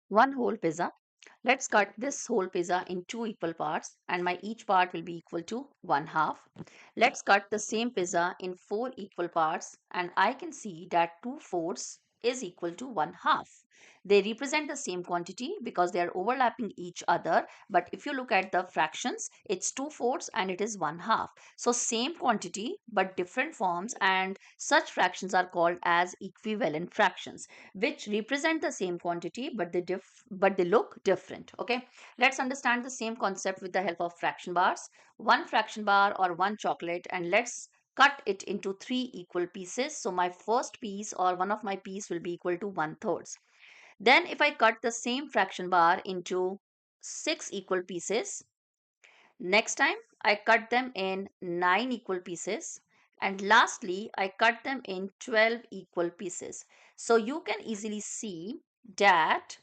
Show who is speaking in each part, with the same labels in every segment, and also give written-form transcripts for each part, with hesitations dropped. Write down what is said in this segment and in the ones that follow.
Speaker 1: one whole pizza. Let's cut this whole pizza in two equal parts and my each part will be equal to 1/2. Let's cut the same pizza in four equal parts and I can see that 2/4 is equal to 1/2. They represent the same quantity because they are overlapping each other. But if you look at the fractions, it's 2/4 and it is 1/2. So same quantity but different forms, and such fractions are called as equivalent fractions, which represent the same quantity but they look different. Okay, let's understand the same concept with the help of fraction bars. One fraction bar or one chocolate, and let's cut it into three equal pieces. So my first piece or one of my piece will be equal to 1/3. Then if I cut the same fraction bar into six equal pieces, next time I cut them in 9 equal pieces, and lastly I cut them in 12 equal pieces. So you can easily see that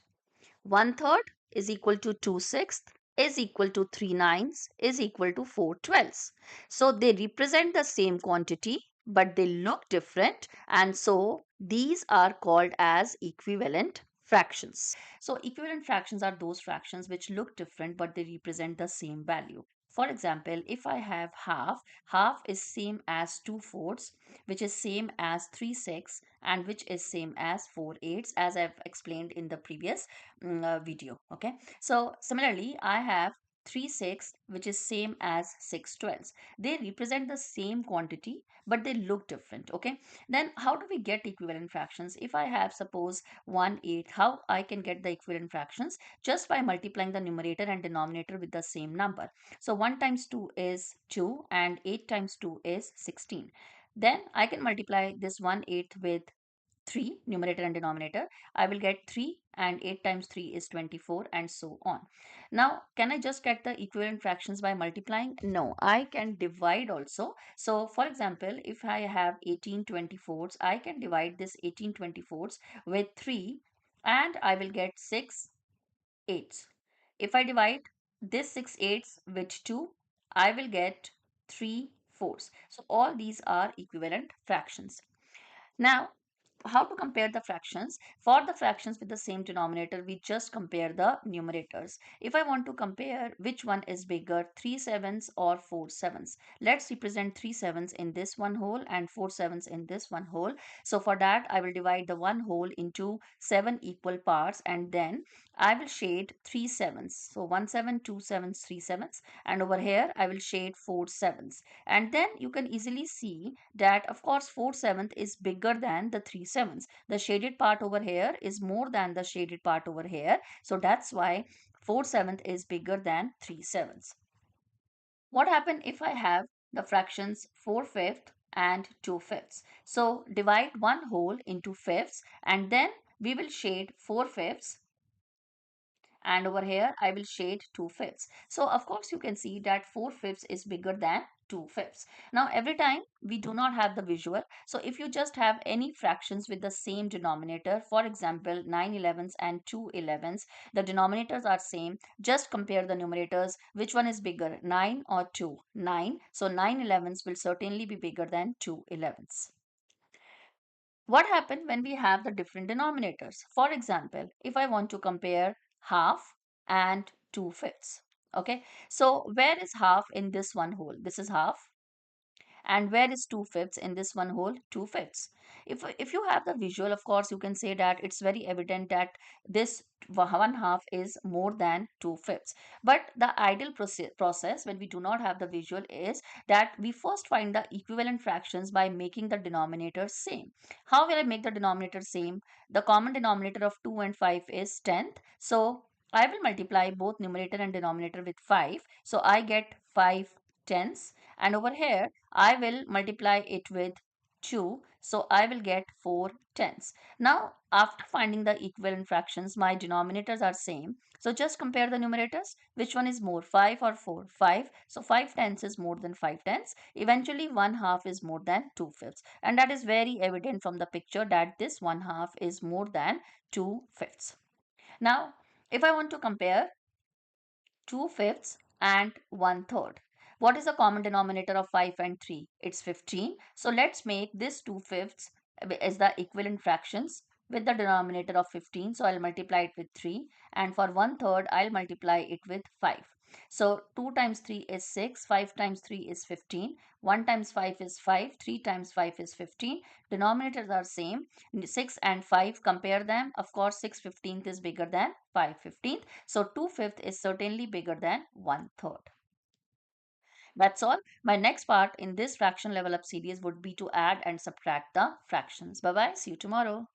Speaker 1: 1/3 is equal to 2/6 is equal to 3/9 is equal to 4/12. So they represent the same quantity but they look different, and so these are called as equivalent fractions. So equivalent fractions are those fractions which look different but they represent the same value. For example, if I have half, half is same as 2/4, which is same as 3/6, and which is same as 4/8, as I've explained in the previous video. Okay, so similarly I have 3/6, which is same as 6/12. They represent the same quantity but they look different. Okay, then how do we get equivalent fractions? If I have suppose 1/8, how I can get the equivalent fractions? Just by multiplying the numerator and denominator with the same number. So 1 times 2 is 2 and 8 times 2 is 16. Then I can multiply this 1/8 with 3, numerator and denominator. I will get 3, and 8 times 3 is 24, and so on. Now, can I just get the equivalent fractions by multiplying? No, I can divide also. So, for example, if I have 18/24, I can divide this 18/24 with 3 and I will get 6/8. If I divide this 6/8 with 2, I will get 3/4. So, all these are equivalent fractions. Now, how to compare the fractions? For the fractions with the same denominator, we just compare the numerators. If I want to compare which one is bigger, 3/7 or 4/7, let's represent 3/7 in this one whole and 4/7 in this one whole. So for that, I will divide the one whole into 7 equal parts and then I will shade 3/7. So 1/7, 2/7, 3/7, and over here I will shade 4/7. And then you can easily see that of course 4/7 is bigger than the 3/7. The shaded part over here is more than the shaded part over here. So that's why 4/7 is bigger than 3/7. What happens if I have the fractions 4/5 and 2/5? So divide one whole into fifths and then we will shade 4/5, and over here I will shade 2/5. So of course you can see that 4/5 is bigger than 2/5. Now every time we do not have the visual, so if you just have any fractions with the same denominator, for example 9/11 and 2/11, the denominators are same, just compare the numerators. Which one is bigger, 9 or 2? 9. So 9/11 will certainly be bigger than 2/11. What happens when we have the different denominators? For example, if I want to compare half and 2/5. Okay, so where is half in this one whole? This is half. And where is 2/5 in this one whole? 2/5. If you have the visual, of course, you can say that it's very evident that this 1/2 is more than 2/5. But the ideal process when we do not have the visual is that we first find the equivalent fractions by making the denominator same. How will I make the denominator same? The common denominator of 2 and 5 is 10th. So I will multiply both numerator and denominator with 5. So I get 5/10, and over here I will multiply it with 2. So I will get 4/10. Now, after finding the equivalent fractions, my denominators are same. So just compare the numerators. Which one is more, 5 or 4? 5. So 5/10 is more than 5/10. Eventually, 1/2 is more than 2/5. And that is very evident from the picture that this 1/2 is more than 2/5. Now, if I want to compare 2/5 and 1/3. What is the common denominator of 5 and 3? It's 15. So let's make this 2/5 as the equivalent fractions with the denominator of 15. So I'll multiply it with 3. And for 1/3, I'll multiply it with 5. So 2 times 3 is 6, 5 times 3 is 15, 1 times 5 is 5, 3 times 5 is 15. Denominators are same, 6 and 5, compare them. Of course, 6/15 is bigger than 5/15. So 2/5 is certainly bigger than 1/3. That's all. My next part in this fraction level up series would be to add and subtract the fractions. Bye bye. See you tomorrow.